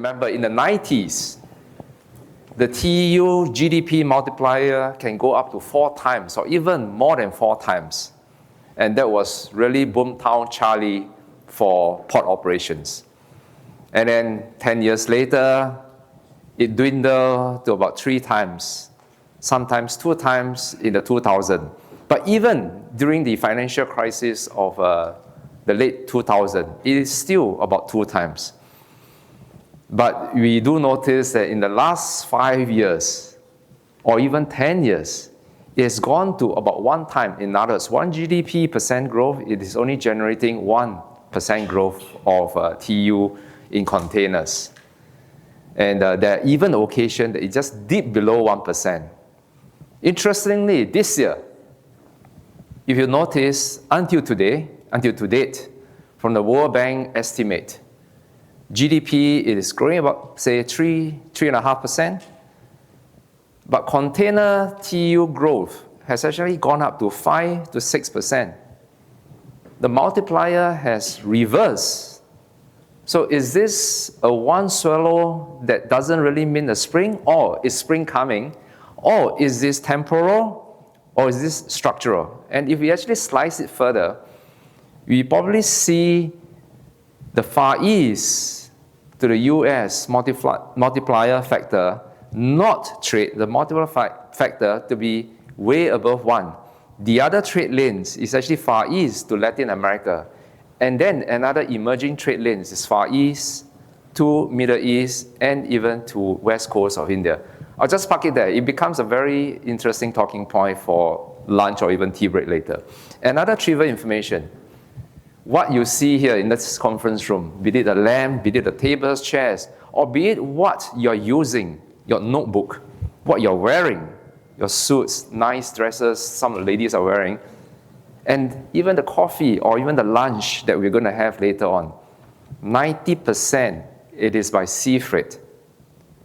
remember in the 90s, the TEU GDP multiplier can go up to 4 times or even more than 4 times. And that was really boomtown Charlie for port operations. And then 10 years later, it dwindled to about 3 times, sometimes 2 times in the 2000s. But even during the financial crisis of the late 2000s, it is still about 2 times. But we do notice that in the last 5 years, or even 10 years, it has gone to about 1 time. In other words, 1 GDP percent growth, it is only generating 1% growth of TEU in containers. And there are even occasions that it just dipped below 1%. Interestingly, this year, if you notice, until to date, from the World Bank estimate, GDP is growing about, say, 3.5%. But container TEU growth has actually gone up to 5 to 6%. The multiplier has reversed. So is this a one swallow that doesn't really mean a spring? Or is spring coming? Or is this temporal? Or is this structural? And if we actually slice it further, we probably see the Far East to the US multiplier factor, not trade, the multiplier factor to be way above 1. The other trade lanes is actually Far East to Latin America. And then another emerging trade lanes is Far East to Middle East and even to West Coast of India. I'll just park it there. It becomes a very interesting talking point for lunch or even tea break later. Another trivial information. What you see here in this conference room, be it a lamp, be it the tables, chairs, or be it what you're using, your notebook, what you're wearing, your suits, nice dresses some of the ladies are wearing, and even the coffee or even the lunch that we're going to have later on, 90% it is by sea freight.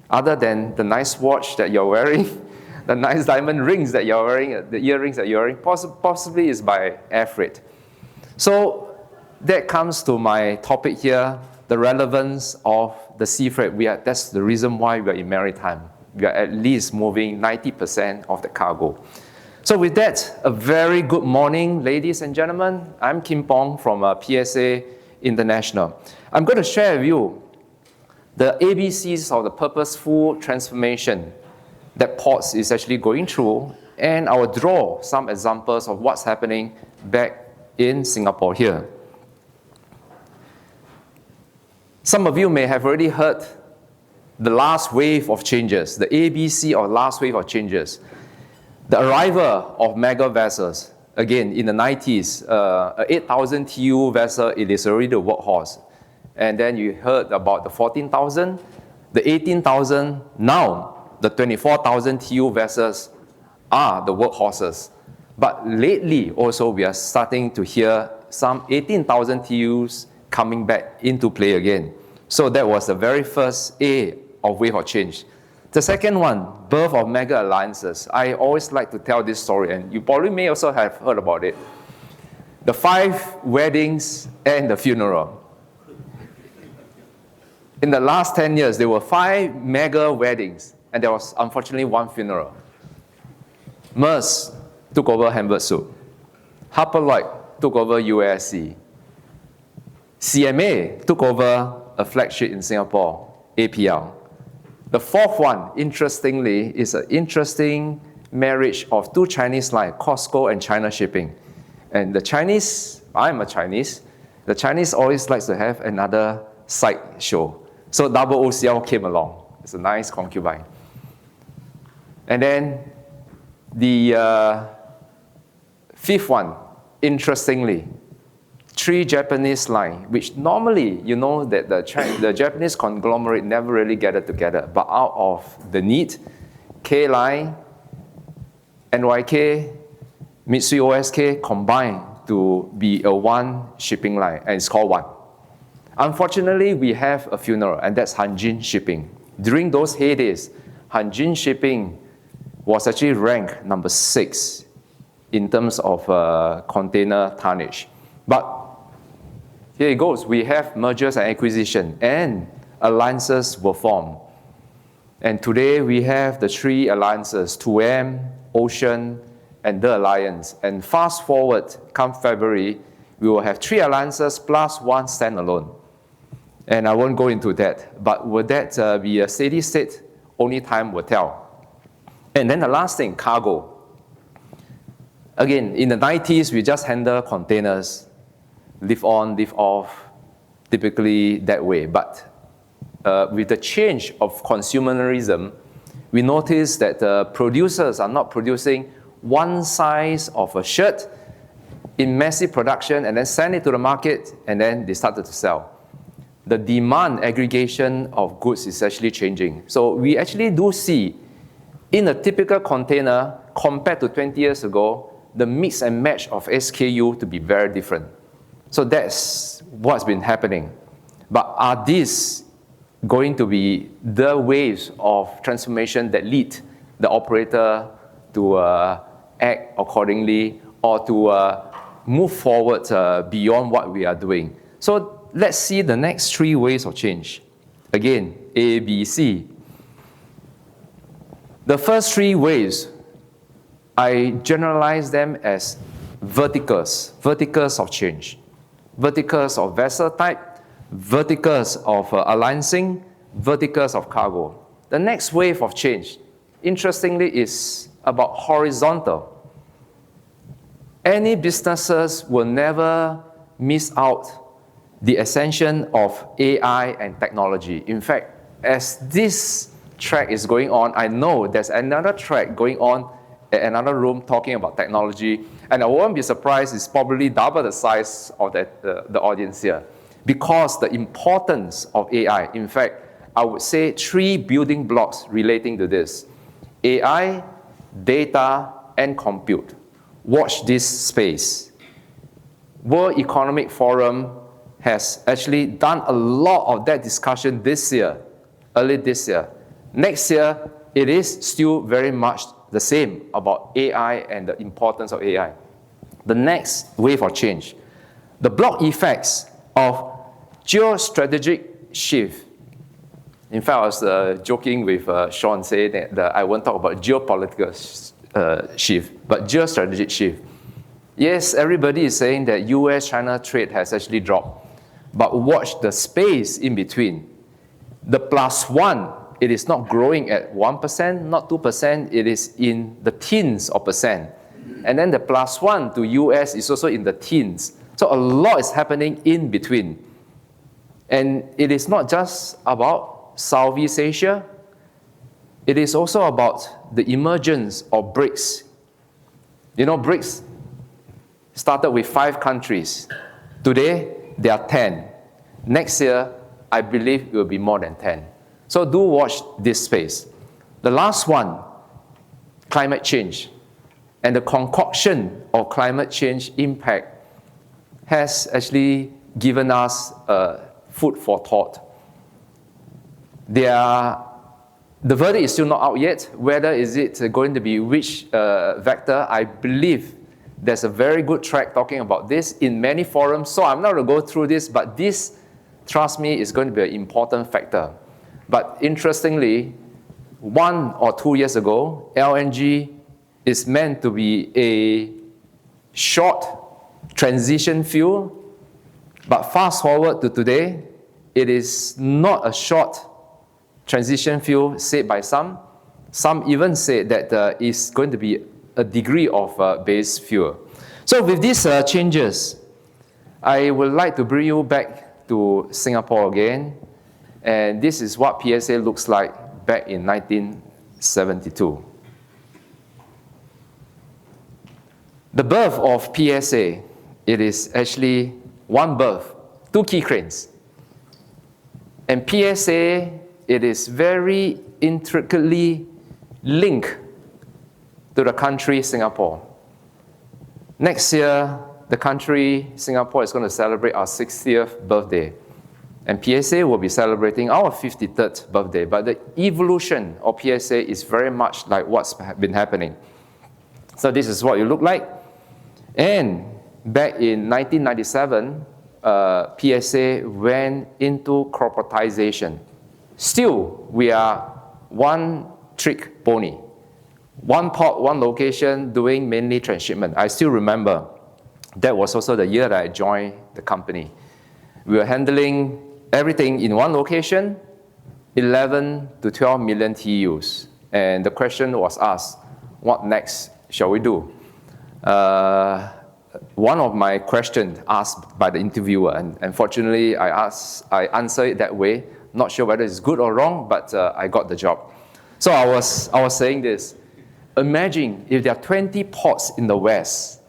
Other than the nice watch that you're wearing, the nice diamond rings that you're wearing, the earrings that you're wearing, possibly is by air freight. So that comes to my topic here, the relevance of the sea freight. That's the reason why we are in maritime. We are at least moving 90% of the cargo. So with that, a very good morning, ladies and gentlemen. I'm Kim Pong from PSA International. I'm going to share with you the ABCs of the purposeful transformation that ports is actually going through, and I will draw some examples of what's happening back in Singapore here. Some of you may have already heard the last wave of changes, the ABC or last wave of changes. The arrival of mega vessels, again, in the 90s, a 8,000 TEU vessel, it is already the workhorse. And then you heard about the 14,000, the 18,000, now the 24,000 TEU vessels are the workhorses. But lately also we are starting to hear some 18,000 TEUs coming back into play again. So that was the very first A of wave of change. The second one, birth of mega alliances. I always like to tell this story, and you probably may also have heard about it. The 5 weddings and the funeral. In the last 10 years, there were 5 mega weddings, and there was unfortunately 1 funeral. Maersk took over Hamburg Süd. Harper Lloyd took over UASC. CMA took over a flagship in Singapore, APL. The fourth one, interestingly, is an interesting marriage of 2 Chinese lines, COSCO and China Shipping. And the Chinese, I'm a Chinese, the Chinese always likes to have another side show. So OOCL came along. It's a nice concubine. And then the fifth one, interestingly, 3 Japanese lines, which normally, you know that the Japanese conglomerate never really gathered together, but out of the need, K-Line, NYK, Mitsui OSK combined to be a 1 shipping line, and it's called ONE. Unfortunately, we have a funeral, and that's Hanjin Shipping. During those heydays, Hanjin Shipping was actually ranked number 6 in terms of container tonnage. But here it goes. We have mergers and acquisition, and alliances were formed. And today we have the 3 alliances, 2M, Ocean, and the Alliance. And fast forward, come February, we will have 3 alliances plus 1 standalone. And I won't go into that. But will that be a steady state? Only time will tell. And then the last thing, cargo. Again, in the 90s, we just handle containers, lift on, lift off, typically that way. But with the change of consumerism, we notice that producers are not producing one size of a shirt in massive production and then send it to the market, and then they started to sell. The demand aggregation of goods is actually changing. So we actually do see, in a typical container, compared to 20 years ago, the mix and match of SKU to be very different. So that's what's been happening. But are these going to be the waves of transformation that lead the operator to act accordingly or to move forward beyond what we are doing? So let's see the next 3 ways of change. Again, A, B, C. The first 3 ways, I generalize them as verticals of change. Verticals of vessel type, verticals of alliancing, verticals of cargo. The next wave of change, interestingly, is about horizontal. Any businesses will never miss out the ascension of AI and technology. In fact, as this track is going on, I know there's another track going on at another room talking about technology, and I won't be surprised it's probably double the size of the audience here, because the importance of AI. In fact, I would say 3 building blocks relating to this: AI, data, and compute. Watch this space. World Economic Forum has actually done a lot of that discussion this year, early this year. Next year, it is still very much the same about AI and the importance of AI. The next wave of change, the block effects of geostrategic shift. In fact, I was joking with Sean saying that I won't talk about geopolitical shift, but geostrategic shift. Yes, everybody is saying that US-China trade has actually dropped, but watch the space in between. The +1, it is not growing at 1%, not 2%, it is in the teens of percent. And then the +1 to US is also in the teens. So a lot is happening in between. And it is not just about Southeast Asia, it is also about the emergence of BRICS. You know, BRICS started with 5 countries. Today, there are 10. Next year, I believe it will be more than 10. So do watch this space. The last one, climate change. And the concoction of climate change impact has actually given us food for thought. The verdict is still not out yet. Whether is it going to be which vector, I believe there's a very good track talking about this in many forums. So I'm not going to go through this, but this, trust me, is going to be an important factor. But interestingly, 1 or 2 years ago, LNG is meant to be a short transition fuel, but fast forward to today, it is not a short transition fuel said by some. Some even say that it's going to be a degree of base fuel. So with these changes, I would like to bring you back to Singapore again. And this is what PSA looks like back in 1972. The birth of PSA, it is actually one birth, 2 key cranes. And PSA, it is very intricately linked to the country Singapore. Next year, the country Singapore is going to celebrate our 60th birthday. And PSA will be celebrating our 53rd birthday. But the evolution of PSA is very much like what's been happening. So this is what you look like. And back in 1997, PSA went into corporatization. Still, we are one trick pony. One port, one location, doing mainly transshipment. I still remember that was also the year that I joined the company. We were handling everything in one location, 11 to 12 million TEUs. And the question was asked, what next shall we do? One of my questions asked by the interviewer, and unfortunately I answered it that way. Not sure whether it's good or wrong, but I got the job. So I was saying this. Imagine if there are 20 ports in the west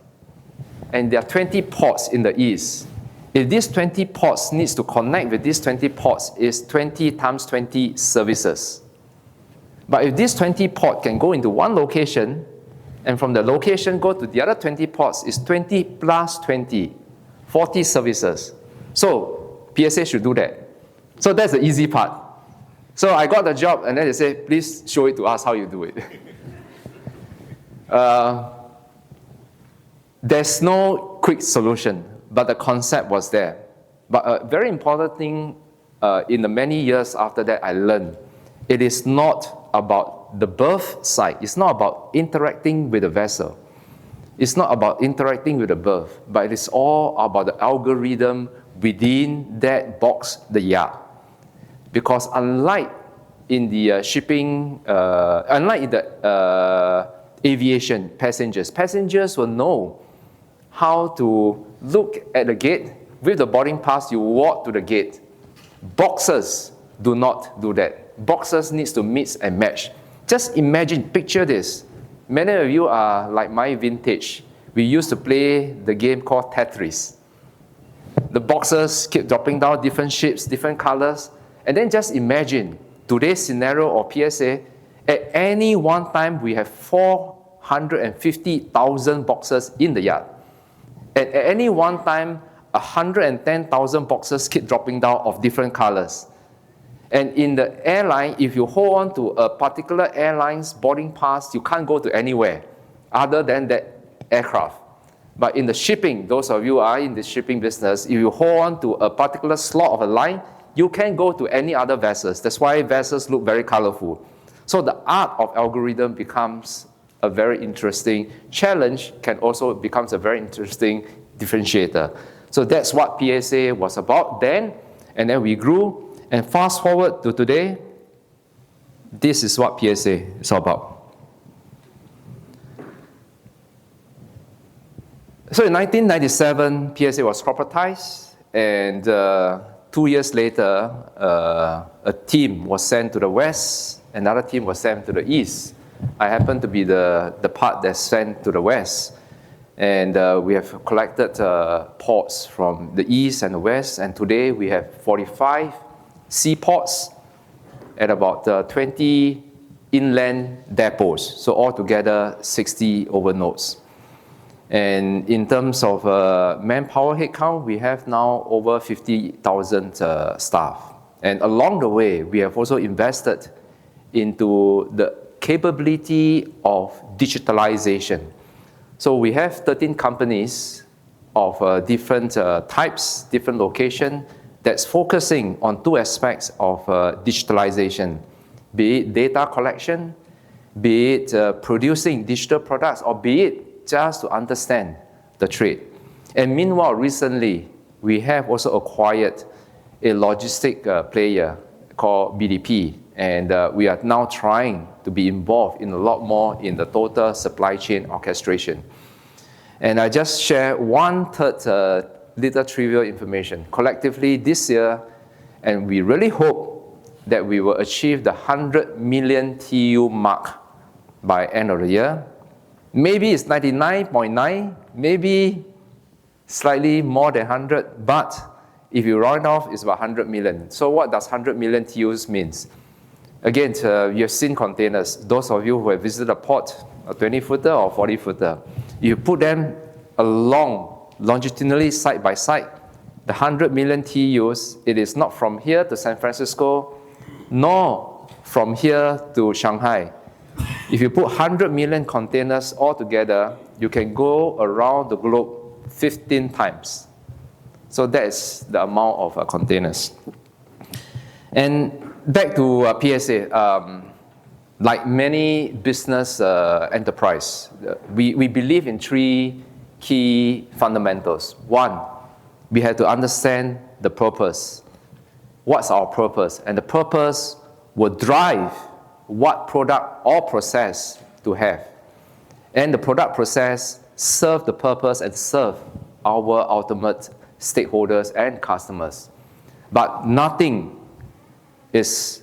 and there are 20 ports in the east. If these 20 ports needs to connect with these 20 ports, is 20 times 20 services. But if these 20 ports can go into one location, and from the location go to the other 20 ports, is 20 plus 20, 40 services. So PSA should do that. So that's the easy part. So I got the job, and then they say, please show it to us how you do it. There's no quick solution, but the concept was there. But a very important thing in the many years after that I learned, it is not about the berth side. It's not about interacting with the vessel. It's not about interacting with the berth, but it is all about the algorithm within that box, the yard. Because unlike in the shipping, unlike in the aviation, passengers will know how to look at the gate. With the boarding pass, you walk to the gate. Boxers do not do that. Boxers needs to mix and match. Just imagine, picture this. Many of you are like my vintage. We used to play the game called Tetris. The boxes keep dropping down, different shapes, different colors. And then just imagine today's scenario or PSA, at any one time we have 450,000 boxes in the yard. And at any one time, 110,000 boxes keep dropping down of different colors. And in the airline, if you hold on to a particular airline's boarding pass, you can't go to anywhere other than that aircraft. But in the shipping, those of you who are in the shipping business, if you hold on to a particular slot of a line, you can go to any other vessels. That's why vessels look very colorful. So the art of algorithm becomes a very interesting challenge, can also becomes a very interesting differentiator. So that's what PSA was about then, and then we grew. And fast forward to today, this is what PSA is all about. So in 1997, PSA was corporatized, and 2 years later, a team was sent to the west, another team was sent to the east. I happen to be the part that's sent to the west. And we have collected ports from the east and the west, and today we have 45 seaports at about 20 inland depots. So altogether, 60 overnodes. And in terms of manpower headcount, we have now over 50,000 staff. And along the way, we have also invested into the capability of digitalization. So we have 13 companies of different types, different locations, that's focusing on two aspects of digitalization, be it data collection, be it producing digital products, or be it just to understand the trade. And meanwhile, recently, we have also acquired a logistic player called BDP, and we are now trying to be involved in a lot more in the total supply chain orchestration. And I just share one-third little trivial information. Collectively this year, and we really hope that we will achieve the 100 million TEU mark by end of the year. Maybe it's 99.9, maybe slightly more than 100, but if you round off, it's about 100 million. So what does 100 million TEUs means? Again, you have seen containers. Those of you who have visited a port, a 20-footer or 40-footer, you put them along longitudinally side by side, the 100 million TEUs, it is not from here to San Francisco, nor from here to Shanghai. If you put 100 million containers all together, you can go around the globe 15 times. So that is the amount of containers. And back to PSA. Like many business enterprise, we believe in three key fundamentals. One, we have to understand the purpose. What's our purpose? And the purpose will drive what product or process to have. And the product process serve the purpose and serve our ultimate stakeholders and customers. But nothing is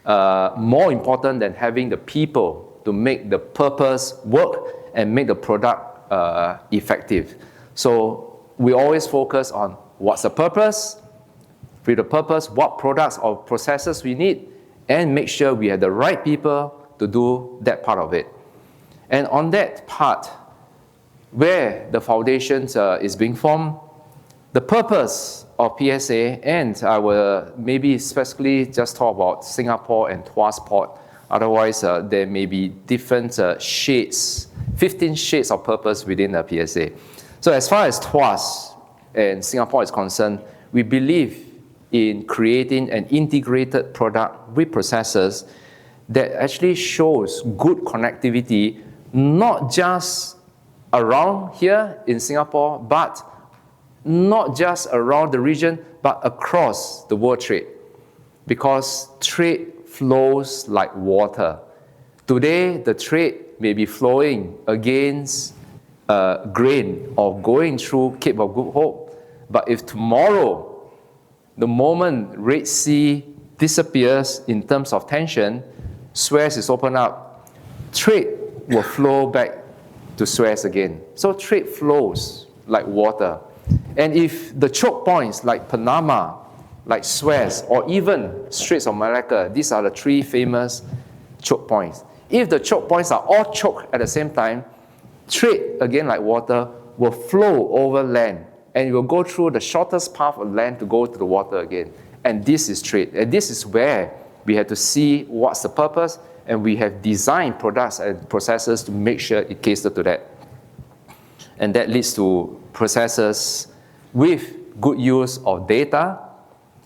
more important than having the people to make the purpose work and make the product effective. So we always focus on what's the purpose, with the purpose, what products or processes we need, and make sure we have the right people to do that part of it. And on that part, where the foundations is being formed, the purpose of PSA, and I will maybe specifically just talk about Singapore and Tuas Port. Otherwise, there may be different shades, 15 shades of purpose within the PSA. So as far as Tuas and Singapore is concerned, we believe in creating an integrated product with processes that actually shows good connectivity, not just around here in Singapore, but not just around the region, but across the world trade. Because trade flows like water. Today, the trade may be flowing against grain or going through Cape of Good Hope. But if tomorrow, the moment Red Sea disappears in terms of tension, Suez is opened up, trade will flow back to Suez again. So trade flows like water. And if the choke points like Panama, like Suez, or even Straits of Malacca, these are the three famous choke points. If the choke points are all choked at the same time, trade, again like water, will flow over land, and it will go through the shortest path of land to go to the water again. And this is trade. And this is where we have to see what's the purpose, and we have designed products and processes to make sure it caters to that. And that leads to processes with good use of data.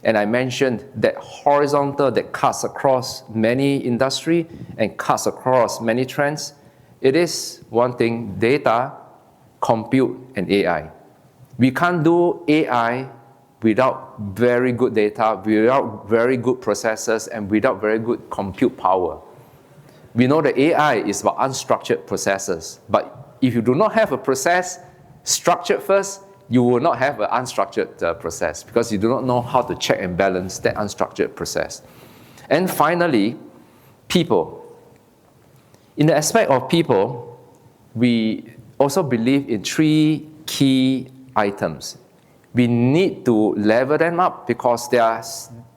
And I mentioned that horizontal that cuts across many industry and cuts across many trends. It is one thing, data, compute, and AI. We can't do AI without very good data, without very good processes, and without very good compute power. We know that AI is about unstructured processes, but if you do not have a process structured first, you will not have an unstructured process because you do not know how to check and balance that unstructured process. And finally, people. In the aspect of people, we also believe in three key items. We need to level them up because there are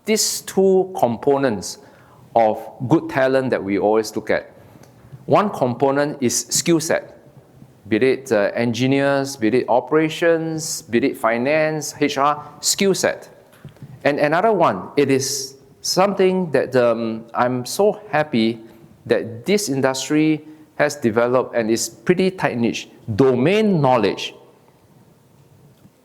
these two components of good talent that we always look at. One component is skill set, be it engineers, be it operations, be it finance, HR, skill set. And another one, it is something that I'm so happy that this industry has developed and is pretty tight niche, domain knowledge.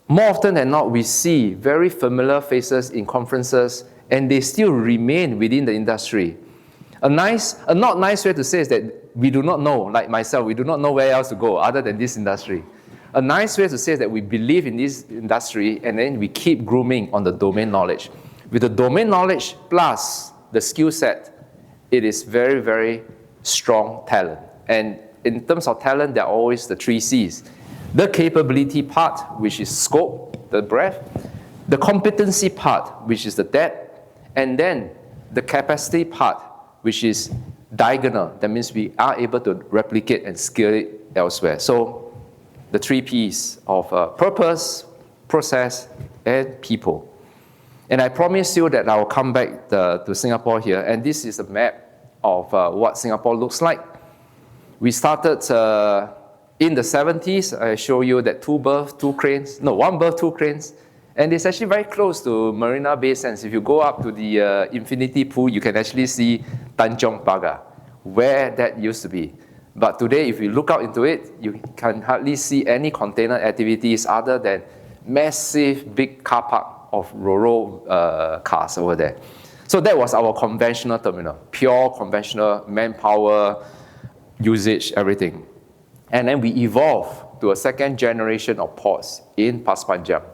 More often than not, we see very familiar faces in conferences, and they still remain within the industry. A not nice way to say is that we do not know, like myself, we do not know where else to go other than this industry. A nice way to say is that we believe in this industry, and then we keep grooming on the domain knowledge. With the domain knowledge plus the skill set, it is very, very strong talent. And in terms of talent, there are always the three C's. The capability part, which is scope, the breadth, the competency part, which is the depth, and then the capacity part, which is diagonal. That means we are able to replicate and scale it elsewhere. So the three P's of purpose, process, and people. And I promise you that I will come back to Singapore here, and this is a map of what Singapore looks like. We started in the 70s. I show you that one berth, two cranes, and it's actually very close to Marina Bay Sands. If you go up to the infinity pool, you can actually see Tanjong Pagar, where that used to be. But today, if you look out into it, you can hardly see any container activities other than massive big car park of Ro-Ro cars over there. So that was our conventional terminal, pure conventional manpower, usage, everything. And then we evolved to a second generation of ports in Pas Panjang.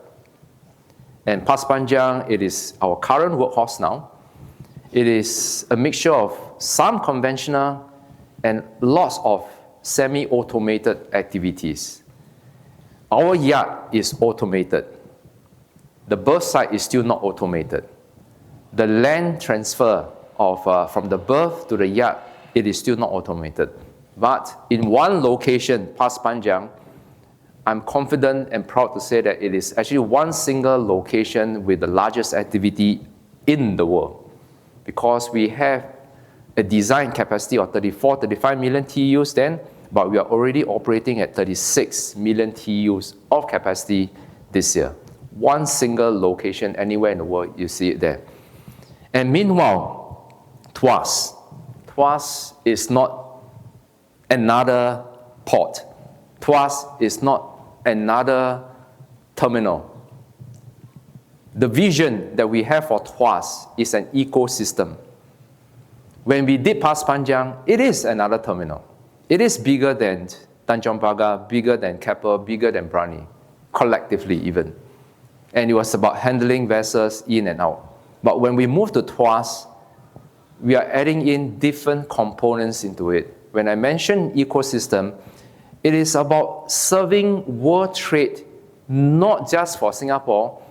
And Pas Panjang, it is our current workhorse now. It is a mixture of some conventional and lots of semi-automated activities. Our yard is automated. The berth side is still not automated. The land transfer of from the berth to the yard, it is still not automated. But in one location, Pas Panjang, I'm confident and proud to say that it is actually one single location with the largest activity in the world, because we have a design capacity of 34, 35 million TEUs then, but we are already operating at 36 million TEUs of capacity this year. One single location anywhere in the world, you see it there. And meanwhile, Tuas is not another port. Tuas is not another terminal. The vision that we have for Tuas is an ecosystem. When we did Pas Panjang, it is another terminal. It is bigger than Tanjong Pagar, bigger than Keppel, bigger than Brani, collectively even. And it was about handling vessels in and out. But when we move to Tuas, we are adding in different components into it. When I mention ecosystem, it is about serving world trade, not just for Singapore,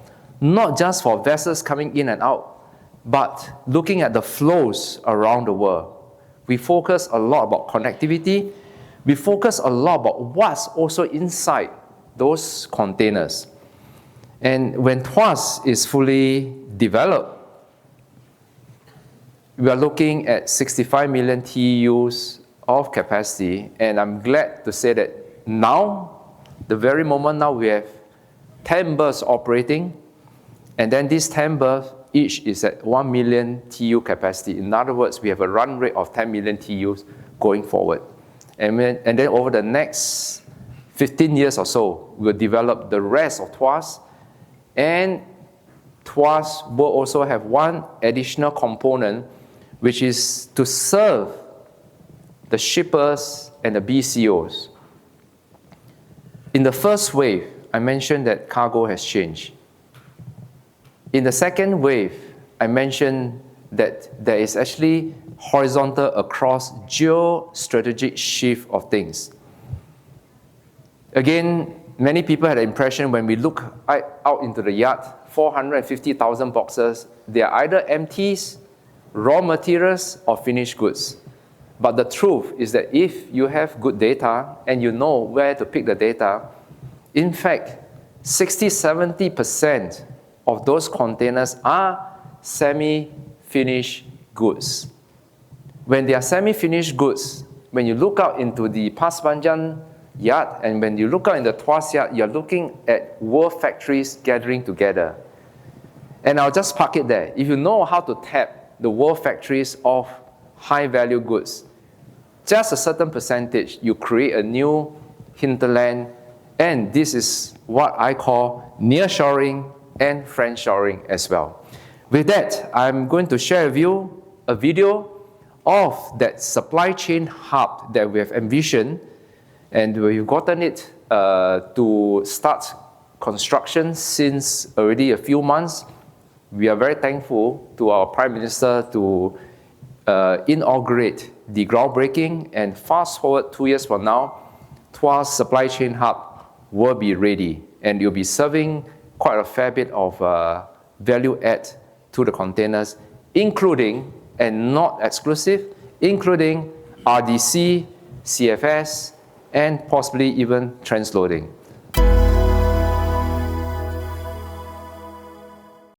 not just for vessels coming in and out, but looking at the flows around the world. We focus a lot about connectivity. We focus a lot about what's also inside those containers. And when Tuas is fully developed, we are looking at 65 million TEUs of capacity, and I'm glad to say that now, the very moment now, we have 10 berths operating, and then these 10 berths, each is at 1 million TEU capacity. In other words, we have a run rate of 10 million TEUs going forward. And then over the next 15 years or so, we'll develop the rest of Tuas, and Tuas will also have one additional component, which is to serve the shippers and the BCOs. In the first wave, I mentioned that cargo has changed. In the second wave, I mentioned that there is actually horizontal across geostrategic shift of things. Again, many people had the impression when we look out into the yard, 450,000 boxes, they are either empties, raw materials, or finished goods. But the truth is that if you have good data and you know where to pick the data, in fact, 60–70% of those containers are semi-finished goods. When they are semi-finished goods, when you look out into the Pas Panjang yard and when you look out in the Tuas yard, you're looking at world factories gathering together. And I'll just park it there. If you know how to tap the world factories of high-value goods, just a certain percentage, you create a new hinterland, and this is what I call nearshoring and friendshoring as well. With that, I'm going to share with you a video of that supply chain hub that we have envisioned, and we've gotten it to start construction since already a few months. We are very thankful to our Prime Minister to inaugurate the groundbreaking, and fast forward 2 years from now, Tuas Supply Chain Hub will be ready, and you'll be serving quite a fair bit of value add to the containers, including, and not exclusive, including RDC, CFS, and possibly even transloading.